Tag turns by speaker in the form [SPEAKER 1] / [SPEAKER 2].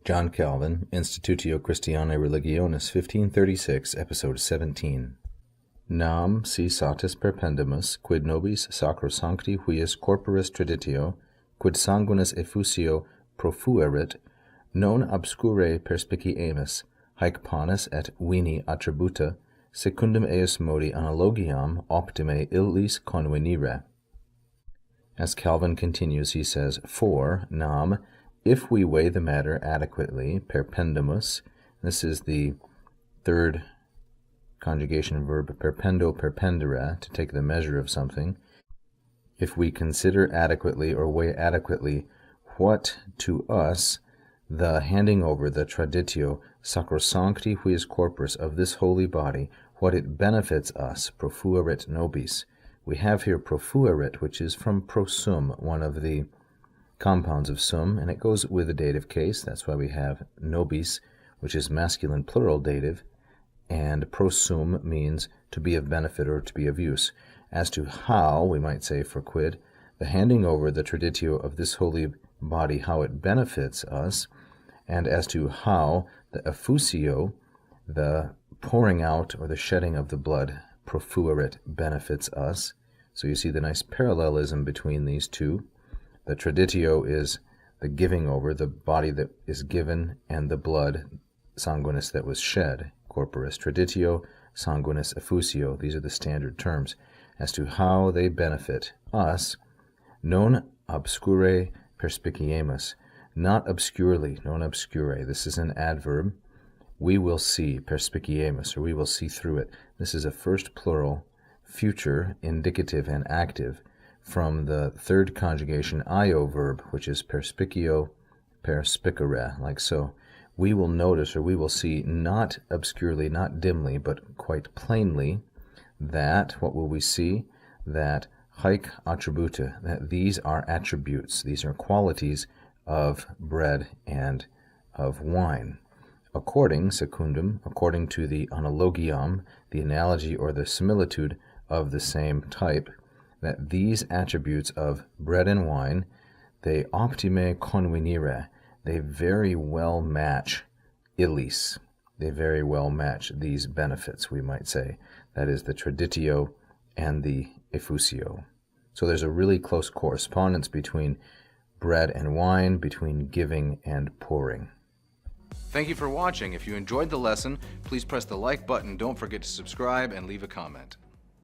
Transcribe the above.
[SPEAKER 1] John Calvin, Institutio Christianae Religionis, 1536, episode 17. Nam si satis perpendimus, quid nobis sacrosancti huius corporis traditio, quid sanguinis effusio profuerit, non obscure perspiciemus, haec panis et vini attributa, secundum eius modi analogiam optime illis convenire. As Calvin continues, he says, For, nam, if we weigh the matter adequately, perpendimus, this is the third conjugation verb, perpendo perpendere, to take the measure of something. If we consider adequately or weigh adequately what to us the handing over the traditio sacrosancti huius corporis of this holy body, what it benefits us, profuerit nobis. We have here profuerit, which is from prosum, one of the compounds of sum, and it goes with the dative case. That's why we have nobis, which is masculine plural dative, and prosum means to be of benefit or to be of use. As to how, we might say for quid, the handing over the traditio of this holy body, how it benefits us, and as to how the effusio, the pouring out or the shedding of the blood, profuerit, benefits us. So you see the nice parallelism between these two. The traditio is the giving over, the body that is given, and the blood, sanguinis, that was shed, corporis traditio, sanguinis effusio. These are the standard terms. As to how they benefit us, non obscure perspiciemus, not obscurely, non obscure. This is an adverb. We will see, perspiciemus, or we will see through it. This is a first plural, future, indicative, and active, from the third conjugation io verb, which is perspicio, perspicere, like so. We will notice, or we will see, not obscurely, not dimly, but quite plainly, that, what will we see? That haec attributa, that these are attributes, these are qualities of bread and of wine. According, secundum, according to the analogiam, the analogy or the similitude of the same type, that these attributes of bread and wine, they optime convenire, they very well match illis, they very well match these benefits, we might say. That is the traditio and the effusio. So there's a really close correspondence between bread and wine, between giving and pouring.
[SPEAKER 2] Thank you for watching. If you enjoyed the lesson, please press the like button. Don't forget to subscribe and leave a comment.